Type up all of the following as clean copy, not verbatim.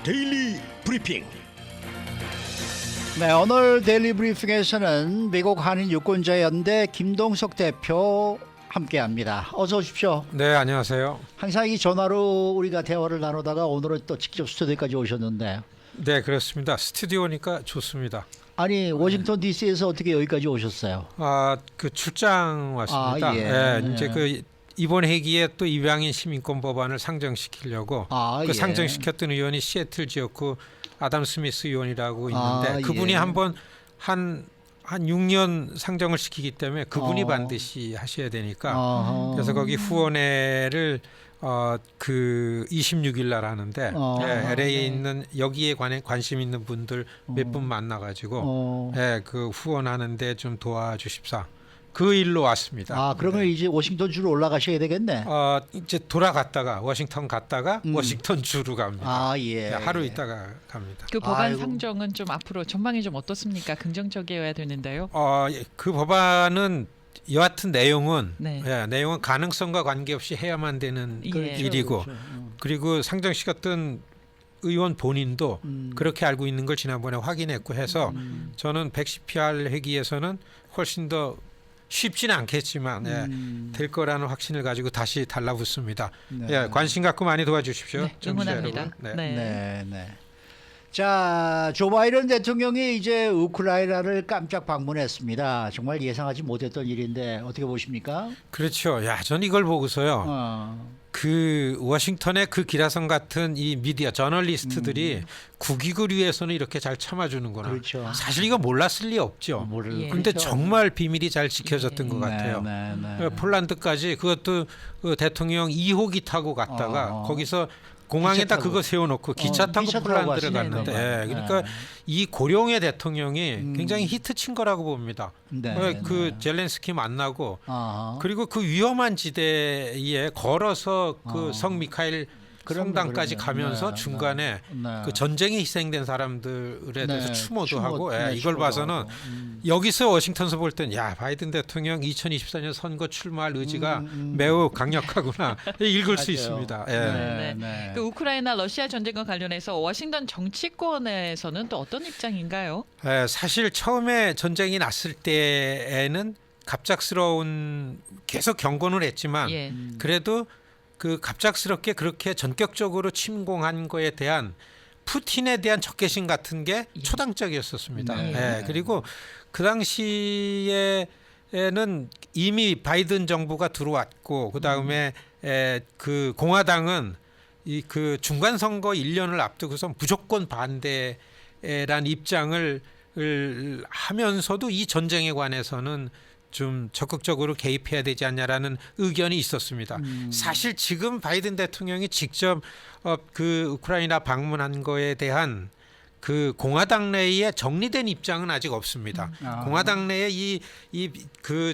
데일리 브리핑. 네, 오늘 데일리 브리핑에서는 미국 한인 유권자연대 김동석 대표 함께합니다. 어서 오십시오. 네, 안녕하세요. 항상 이 전화로 우리가 대화를 나누다가 오늘은 또 직접 스튜디오까지 오셨는데, 네, 그렇습니다. 스튜디오니까 좋습니다. 아니 워싱턴 DC에서 어떻게 여기까지 오셨어요? 그 출장 왔습니다. 아, 예. 이제 그 이번 회기에 또 입양인 시민권 법안을 상정시키려고 예. 상정시켰던 의원이 시애틀 지역구 아담 스미스 의원이라고 있는데 그분이 예. 한번 한 6년 상정을 시키기 때문에 그분이 어. 반드시 하셔야 되니까 그래서 그래서 거기 후원회를 그 26일 날 하는데 LA에 있는 여기에 관심 있는 분들 몇 분 만나가지고 그 후원하는데 좀 도와주십사. 그 일로 왔습니다. 그러면 이제 워싱턴 주로 올라가셔야 되겠네. 이제 돌아갔다가 워싱턴 갔다가 워싱턴 주로 갑니다. 예. 하루 있다가 갑니다. 그 법안 아이고. 상정은 좀 앞으로 전망이 좀 어떻습니까? 긍정적이어야 되는데요. 그 법안은 여하튼 내용은 네. 내용은 가능성과 관계없이 해야만 되는 예. 일이고 그렇죠. 그리고 상정시켰던 의원 본인도 그렇게 알고 있는 걸 지난번에 확인했고 해서 저는 110PR 회기에서는 훨씬 더 쉽지는 않겠지만 될 거라는 확신을 가지고 다시 달라붙습니다. 네. 관심 갖고 많이 도와주십시오. 네, 응원합니다. 네. 네. 자, 조 바이든 대통령이 이제 우크라이나를 깜짝 방문했습니다. 정말 예상하지 못했던 일인데 어떻게 보십니까? 그렇죠. 저는 이걸 보고서요. 그 워싱턴의 그 기라성 같은 이 미디어 저널리스트들이 국익을 위해서는 이렇게 잘 참아주는구나. 그렇죠. 사실 이거 몰랐을 리 없죠. 예. 근데 그렇죠. 정말 비밀이 잘 지켜졌던 것 같아요. 네. 폴란드까지 그것도 그 대통령 2호기 타고 갔다가 거기서 공항에다 타고. 그거 세워놓고 기차 타고 기차 타고 폴란드를 갔어요. 갔는데 네. 그러니까 이 고령의 대통령이 굉장히 히트 친 거라고 봅니다. 그 젤렌스키 만나고 그리고 그 위험한 지대에 걸어서 그 성 미카엘 성당까지 가면서 중간에 그 전쟁에 희생된 사람들에 대해서 추모도 하고 이걸 봐서는 여기서 워싱턴에서 볼 땐 바이든 대통령 2024년 선거 출마할 의지가 매우 강력하구나 읽을 수 있습니다. 그 우크라이나 러시아 전쟁과 관련해서 워싱턴 정치권에서는 또 어떤 입장인가요? 사실 처음에 전쟁이 났을 때에는 갑작스러운 계속 경고는 했지만 그래도 그 갑작스럽게 그렇게 전격적으로 침공한 거에 대한 푸틴에 대한 적개심 같은 게 초당적이었었습니다. 그리고 그 당시에는 이미 바이든 정부가 들어왔고 그 다음에 그 공화당은 이 그 중간 선거 1년을 앞두고서 무조건 반대란 입장을 하면서도 이 전쟁에 관해서는 좀 적극적으로 개입해야 되지 않냐라는 의견이 있었습니다. 사실 지금 바이든 대통령이 직접 그 우크라이나 방문한 거에 대한 그 공화당 내에 정리된 입장은 아직 없습니다. 공화당 내에 그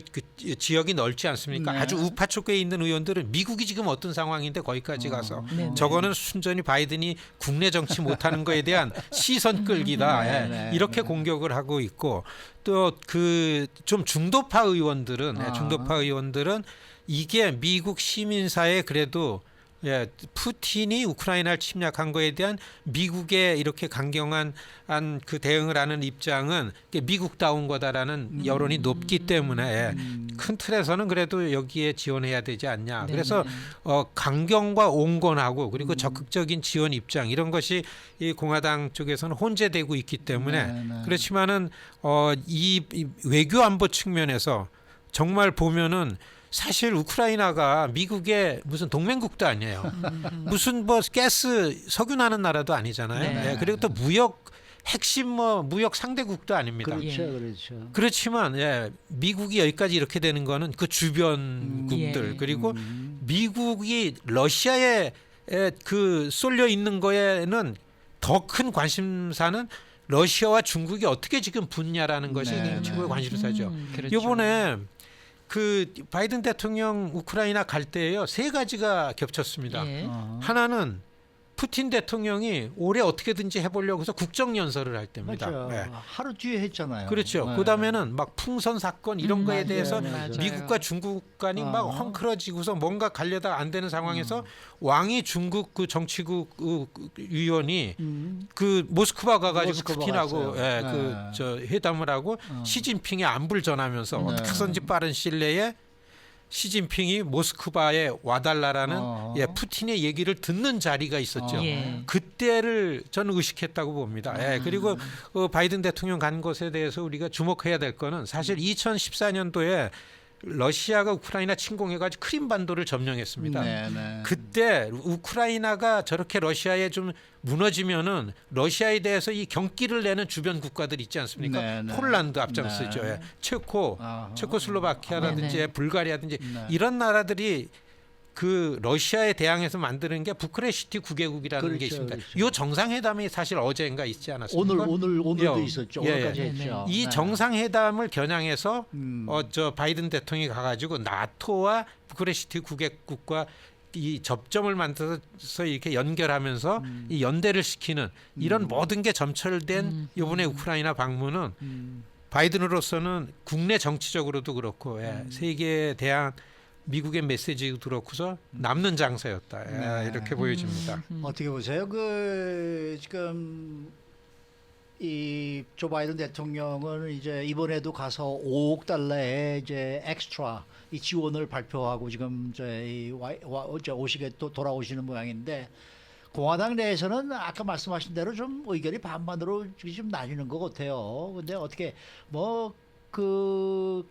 지역이 넓지 않습니까? 아주 우파 쪽에 있는 의원들은 미국이 지금 어떤 상황인데 거기까지 가서 저거는 순전히 바이든이 국내 정치 못하는 거에 대한 시선 끌기다. 이렇게 공격을 하고 있고 또 그 좀 중도파 의원들은 이게 미국 시민사회 그래도 푸틴이 우크라이나를 침략한 거에 대한 미국의 이렇게 강경한 그 대응을 하는 입장은 미국다운 거다라는 여론이 높기 때문에 큰 틀에서는 그래도 여기에 지원해야 되지 않냐. 그래서 강경과 온건하고 그리고 적극적인 지원 입장 이런 것이 이 공화당 쪽에서는 혼재되고 있기 때문에 그렇지만은 이 외교 안보 측면에서 정말 보면은 사실 우크라이나가 미국의 무슨 동맹국도 아니에요. 무슨 뭐 가스 석유 나는 나라도 아니잖아요. 그리고 또 핵심 무역 상대국도 아닙니다. 그렇죠. 그렇지만 미국이 여기까지 이렇게 되는 거는 그 주변국들 그리고 미국이 러시아에 그 쏠려 있는 거에는 더 큰 관심사는 러시아와 중국이 어떻게 지금 붙냐라는 것이 최고의 관심사죠. 그렇죠. 이번에 그 바이든 대통령 우크라이나 갈 때에요 3가지가 겹쳤습니다. 하나는 푸틴 대통령이 올해 어떻게든지 해보려고 해서 국정연설을 할 때입니다. 맞죠. 네. 하루 뒤에 했잖아요. 그렇죠. 네. 그다음에는 막 풍선 사건 이런 거에 맞아요, 대해서 맞아요. 미국과 중국 간이 막 헝클어지고서 뭔가 가려다 안 되는 상황에서 왕이 중국 그 정치국 위원이 그 모스크바 가가지고 모스크바 푸틴하고 갔어요. 저 회담을 하고 시진핑의 안부를 전하면서 네. 어떻게선지 빠른 시일 내에 시진핑이 모스크바에 와달라라는 푸틴의 얘기를 듣는 자리가 있었죠. 예. 그때를 저는 의식했다고 봅니다. 그리고 바이든 대통령 간 것에 대해서 우리가 주목해야 될 거는 사실 2014년도에 러시아가 우크라이나 침공해가지고 크림반도를 점령했습니다. 네. 그때 우크라이나가 저렇게 러시아에 좀 무너지면은 러시아에 대해서 이 경기를 내는 주변 국가들 있지 않습니까? 네, 네. 폴란드 앞장서죠. 네. 체코, 체코슬로바키아라든지 네, 네. 불가리아든지 네. 이런 나라들이 그 러시아에 대항해서 만드는 게 부크레슈티 9개국이라는 게 그렇죠, 있습니다. 그렇죠. 이 정상회담이 사실 어제인가 있지 않았습니까? 오늘도 있었죠. 예, 오늘까지 예. 했죠. 이 네. 정상회담을 겨냥해서 저 바이든 대통령이 가가지고 나토와 부크레슈티 9개국과 이 접점을 만들어서 이렇게 연결하면서 이 연대를 시키는 이런 모든 게 점철된 이번에 우크라이나 방문은 바이든으로서는 국내 정치적으로도 그렇고 세계에 대한 미국의 메시지도 그렇고서 남는 장사였다. 네. 이렇게 보여집니다. 어떻게 보세요? 그 지금 이 조 바이든 대통령은 이제 이번에도 가서 5억 달러의 이제 엑스트라 이 지원을 발표하고 지금 오시게 또 돌아오시는 모양인데 공화당 내에서는 아까 말씀하신 대로 좀 의견이 반반으로 좀 나뉘는 것 같아요. 근데 어떻게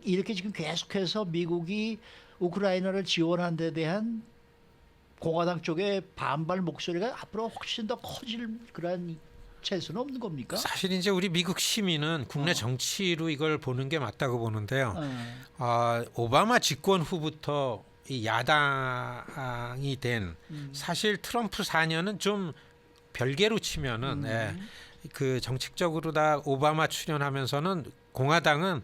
이렇게 지금 계속해서 미국이 우크라이나를 지원한 데 대한 공화당 쪽의 반발 목소리가 앞으로 훨씬 더 커질 그런 채수는 없는 겁니까? 사실 이제 우리 미국 시민은 국내 정치로 이걸 보는 게 맞다고 보는데요. 오바마 직권 후부터 이 야당이 된 사실 트럼프 4년은 좀 별개로 치면은 그 정책적으로 다 오바마 출연하면서는 공화당은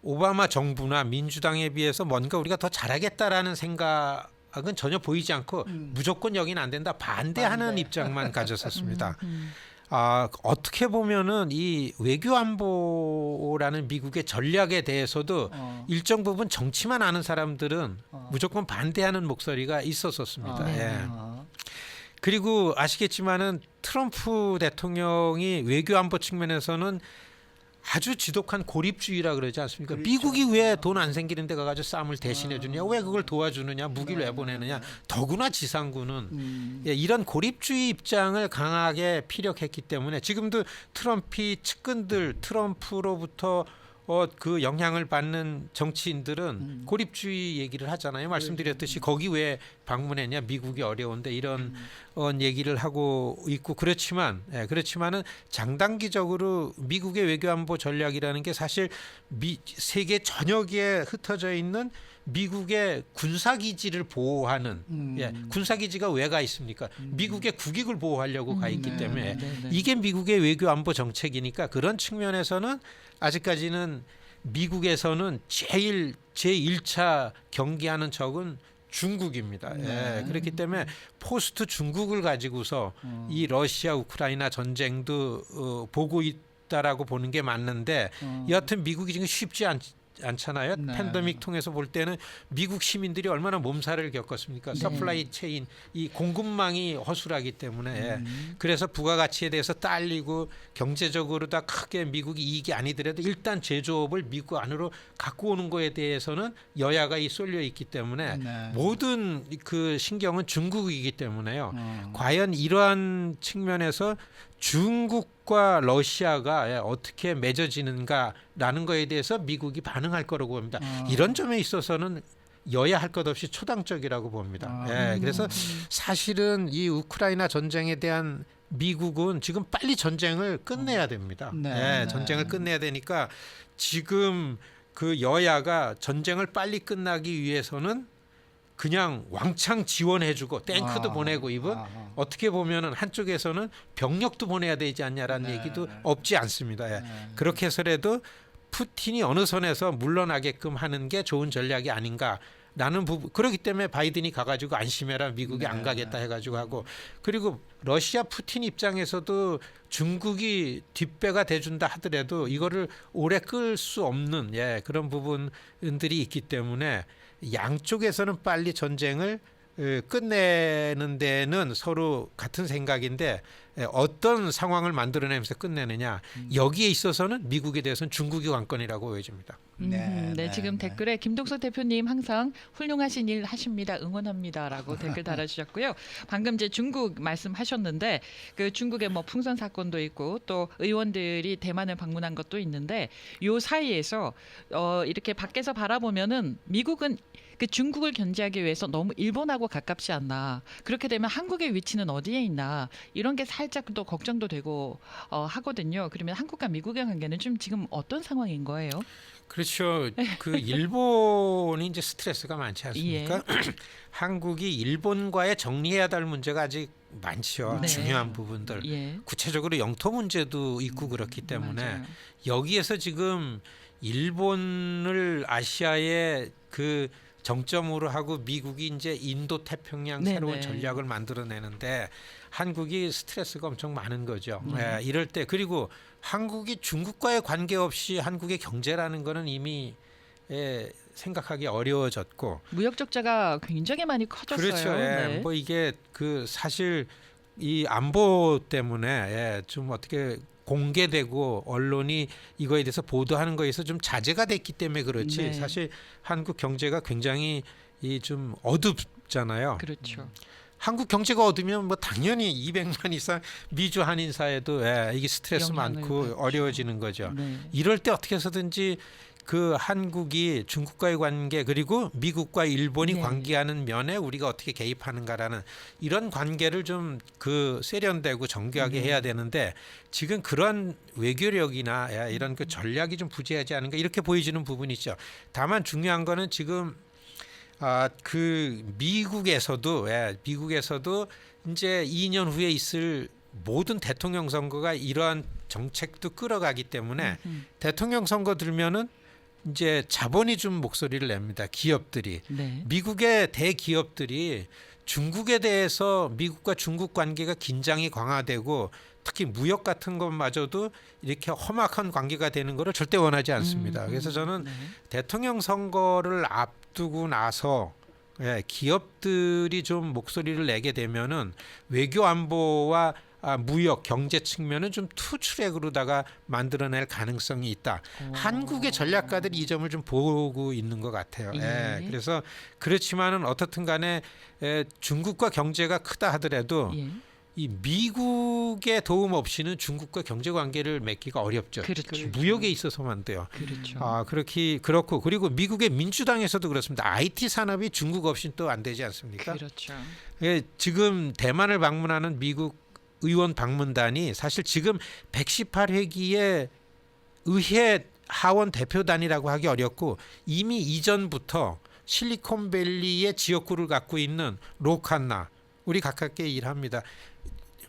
오바마 정부나 민주당에 비해서 뭔가 우리가 더 잘하겠다라는 생각은 전혀 보이지 않고 무조건 여기는 안 된다 반대하는 반대. 입장만 가졌었습니다. 어떻게 보면은 이 외교안보라는 미국의 전략에 대해서도 일정 부분 정치만 아는 사람들은 무조건 반대하는 목소리가 있었었습니다. 그리고 아시겠지만은 트럼프 대통령이 외교안보 측면에서는 아주 지독한 고립주의라 그러지 않습니까? 그렇죠. 미국이 왜 돈 안 생기는 데 가가지고 싸움을 대신해 주느냐? 왜 그걸 도와주느냐? 무기를 왜 보내느냐? 더구나 지상군은 이런 고립주의 입장을 강하게 피력했기 때문에 지금도 트럼피 측근들 트럼프로부터 그 영향을 받는 정치인들은 고립주의 얘기를 하잖아요. 말씀드렸듯이 거기 왜 방문했냐? 미국이 어려운데 이런 얘기를 하고 있고 그렇지만은 장단기적으로 미국의 외교안보 전략이라는 게 사실 세계 전역에 흩어져 있는 미국의 군사기지를 보호하는 군사기지가 왜 가 있습니까? 미국의 국익을 보호하려고 가 있기 때문에 이게 미국의 외교안보 정책이니까 그런 측면에서는 아직까지는 미국에서는 제1차 경계하는 적은 중국입니다. 그렇기 때문에 포스트 중국을 가지고서 이 러시아 우크라이나 전쟁도 보고 있다라고 보는 게 맞는데 여하튼 미국이 지금 쉽지 않잖아요. 팬데믹 통해서 볼 때는 미국 시민들이 얼마나 몸살을 겪었습니까? 서플라이 체인, 이 공급망이 허술하기 때문에 그래서 부가가치에 대해서 딸리고 경제적으로 다 크게 미국이 이익이 아니더라도 일단 제조업을 미국 안으로 갖고 오는 거에 대해서는 여야가 쏠려 있기 때문에 모든 그 신경은 중국이기 때문에요. 과연 이러한 측면에서 중국과 러시아가 어떻게 맺어지는가라는 거에 대해서 미국이 반응할 거라고 봅니다. 이런 점에 있어서는 여야 할 것 없이 초당적이라고 봅니다. 그래서 사실은 이 우크라이나 전쟁에 대한 미국은 지금 빨리 전쟁을 끝내야 됩니다. 전쟁을 끝내야 되니까 지금 그 여야가 전쟁을 빨리 끝나기 위해서는 그냥 왕창 지원해주고 탱크도 보내고 어떻게 보면은 한쪽에서는 병력도 보내야 되지 않냐라는 얘기도 없지 않습니다. 그렇게 해서라도 푸틴이 어느 선에서 물러나게끔 하는 게 좋은 전략이 아닌가 라는 부분 그렇기 때문에 바이든이 가가지고 안심해라 미국이 안 가겠다 해가지고 하고 그리고 러시아 푸틴 입장에서도 중국이 뒷배가 돼준다 하더라도 이거를 오래 끌 수 없는 그런 부분들이 있기 때문에 양쪽에서는 빨리 전쟁을 끝내는 데는 서로 같은 생각인데 어떤 상황을 만들어내면서 끝내느냐 여기에 있어서는 미국에 대해서는 중국이 관건이라고 보여집니다. 네, 지금 댓글에 김동석 대표님 항상 훌륭하신 일 하십니다. 응원합니다라고 댓글 달아주셨고요. 방금 이제 중국 말씀하셨는데 그 중국에 뭐 풍선 사건도 있고 또 의원들이 대만을 방문한 것도 있는데 요 사이에서 이렇게 밖에서 바라보면은 미국은 그 중국을 견제하기 위해서 너무 일본하고 가깝지 않나. 그렇게 되면 한국의 위치는 어디에 있나. 이런 게 살짝 또 걱정도 되고 하거든요. 그러면 한국과 미국의 관계는 좀 지금 어떤 상황인 거예요? 그렇죠. 그 일본이 이제 스트레스가 많지 않습니까? 한국이 일본과의 정리해야 될 문제가 아직 많죠. 네. 중요한 부분들. 구체적으로 영토 문제도 있고 그렇기 때문에 맞아요. 여기에서 지금 일본을 아시아의 그 정점으로 하고 미국이 이제 인도 태평양 새로운 전략을 만들어내는데 한국이 스트레스가 엄청 많은 거죠. 이럴 때 그리고 한국이 중국과의 관계없이 한국의 경제라는 거는 이미 생각하기 어려워졌고 무역 적자가 굉장히 많이 커졌어요. 그렇죠. 뭐 이게 그 사실 이 안보 때문에 좀 어떻게 공개되고 언론이 이거에 대해서 보도하는 거에서 좀 자제가 됐기 때문에 그렇지 사실 한국 경제가 굉장히 좀 어둡잖아요. 그렇죠. 한국 경제가 어두면 뭐 당연히 200만 이상 미주 한인 사회도 이게 스트레스 많고 받죠. 어려워지는 거죠. 이럴 때 어떻게 해서든지 그 한국이 중국과의 관계 그리고 미국과 일본이 관계하는 면에 우리가 어떻게 개입하는가라는 이런 관계를 좀 그 세련되고 정교하게 해야 되는데 지금 그런 외교력이나 이런 그 전략이 좀 부재하지 않은가 이렇게 보여지는 부분이 있죠. 다만 중요한 거는 지금 그 미국에서도 이제 2년 후에 있을 모든 대통령 선거가 이러한 정책도 끌어가기 때문에 대통령 선거 들면은 이제 자본이 좀 목소리를 냅니다. 기업들이. 미국의 대기업들이 중국에 대해서 미국과 중국 관계가 긴장이 강화되고 특히 무역 같은 것마저도 이렇게 험악한 관계가 되는 것을 절대 원하지 않습니다. 그래서 저는 대통령 선거를 앞두고 나서 기업들이 좀 목소리를 내게 되면은 외교 안보와 무역 경제 측면은 좀 투트랙으로다가 만들어낼 가능성이 있다. 한국의 전략가들이 이 점을 좀 보고 있는 것 같아요. 그래서 그렇지만은 어떻든 간에 중국과 경제가 크다 하더라도 이 미국의 도움 없이는 중국과 경제 관계를 맺기가 어렵죠. 그렇죠. 무역에 있어서만 돼요. 그렇죠. 그렇고 그리고 미국의 민주당에서도 그렇습니다. IT 산업이 중국 없이는 또 안 되지 않습니까? 그렇죠. 지금 대만을 방문하는 미국 의원 방문단이 사실 지금 118회기의 의회 하원 대표단이라고 하기 어렵고 이미 이전부터 실리콘밸리의 지역구를 갖고 있는 로칸나 우리 가깝게 일합니다.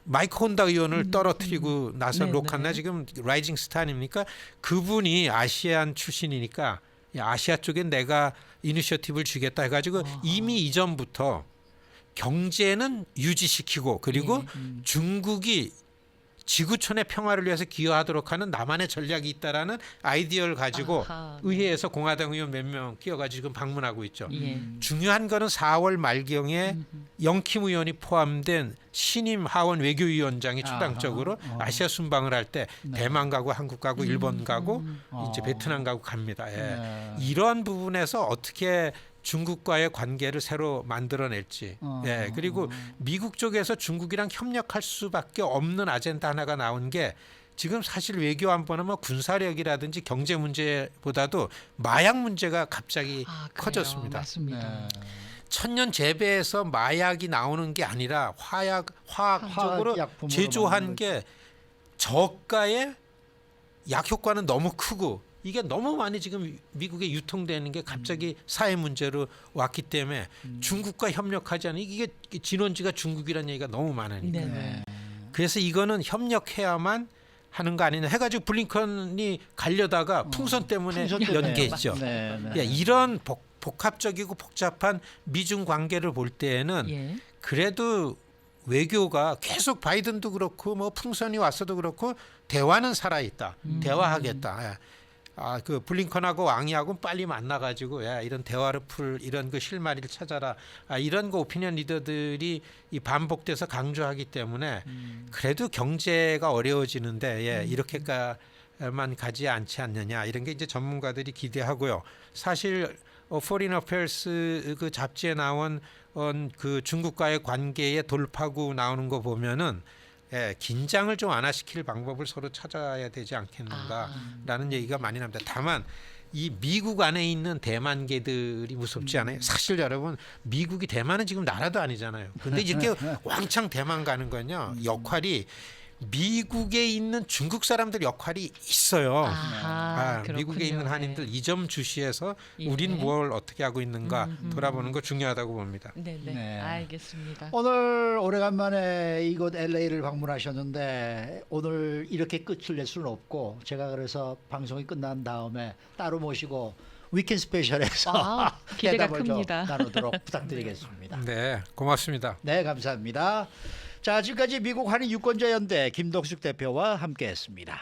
마이크 혼다 의원을 떨어뜨리고 나선 로칸나 지금 라이징 스타 아닙니까? 그분이 아시안 출신이니까 아시아 쪽엔 내가 이니셔티브를 주겠다 해가지고 이미 이전부터 경제는 유지시키고 그리고 중국이 지구촌의 평화를 위해서 기여하도록 하는 나만의 전략이 있다라는 아이디어를 가지고 의회에서 공화당 의원 몇 명 끼어가지고 지금 방문하고 있죠. 중요한 거는 4월 말경에 영킴 의원이 포함된 신임 하원 외교위원장이 초당적으로 아시아 순방을 할 때 대만 가고 한국 가고 일본 가고 이제 베트남 가고 갑니다. 이러한 부분에서 어떻게 중국과의 관계를 새로 만들어낼지. 그리고 미국 쪽에서 중국이랑 협력할 수밖에 없는 아젠다 하나가 나온 게 지금 사실 외교 안보는 뭐 군사력이라든지 경제 문제보다도 마약 문제가 갑자기 커졌습니다. 맞습니다. 천년 재배에서 마약이 나오는 게 아니라 화학적으로 제조한 게 저가의 약 효과는 너무 크고 이게 너무 많이 지금 미국에 유통되는 게 갑자기 사회 문제로 왔기 때문에 중국과 협력하지 않으면 이게 진원지가 중국이라는 얘기가 너무 많으니까. 그래서 이거는 협력해야만 하는 거 아니냐 해가지고 블링컨이 가려다가 풍선 때문에 연계했죠. 이런 복합적이고 복잡한 미중 관계를 볼 때에는 예. 그래도 외교가 계속 바이든도 그렇고 뭐 풍선이 왔어도 그렇고 대화는 살아있다. 대화하겠다. 예. 그 블링컨하고 왕이하고 빨리 만나가지고 야, 이런 대화를 풀 이런 그 실마리를 찾아라. 이런 거 오피니언 리더들이 이 반복돼서 강조하기 때문에 그래도 경제가 어려워지는데 이렇게까만 가지 않지 않느냐 이런 게 이제 전문가들이 기대하고요. 사실 Foreign Affairs 그 잡지에 나온 그 중국과의 관계의 돌파구 나오는 거 보면은 긴장을 좀 완화시킬 방법을 서로 찾아야 되지 않겠는가라는 얘기가 많이 납니다. 다만 이 미국 안에 있는 대만계들이 무섭지 않아요? 사실 여러분 미국이 대만은 지금 나라도 아니잖아요. 근데 이렇게 왕창 대만 가는 건요 역할이 미국에 있는 중국 사람들 역할이 있어요. 미국에 있는 한인들 이 점 주시해서 우린 뭘 어떻게 하고 있는가 돌아보는 거 중요하다고 봅니다. 네. 알겠습니다. 오늘 오래간만에 이곳 LA를 방문하셨는데 오늘 이렇게 끝을 낼 수는 없고 제가 그래서 방송이 끝난 다음에 따로 모시고 위켄드 스페셜에서 기대가 대답을 좀 큽니다. 나누도록 부탁드리겠습니다. 네, 고맙습니다. 네, 감사합니다. 자, 지금까지 미국 한인 유권자 연대 김덕숙 대표와 함께했습니다.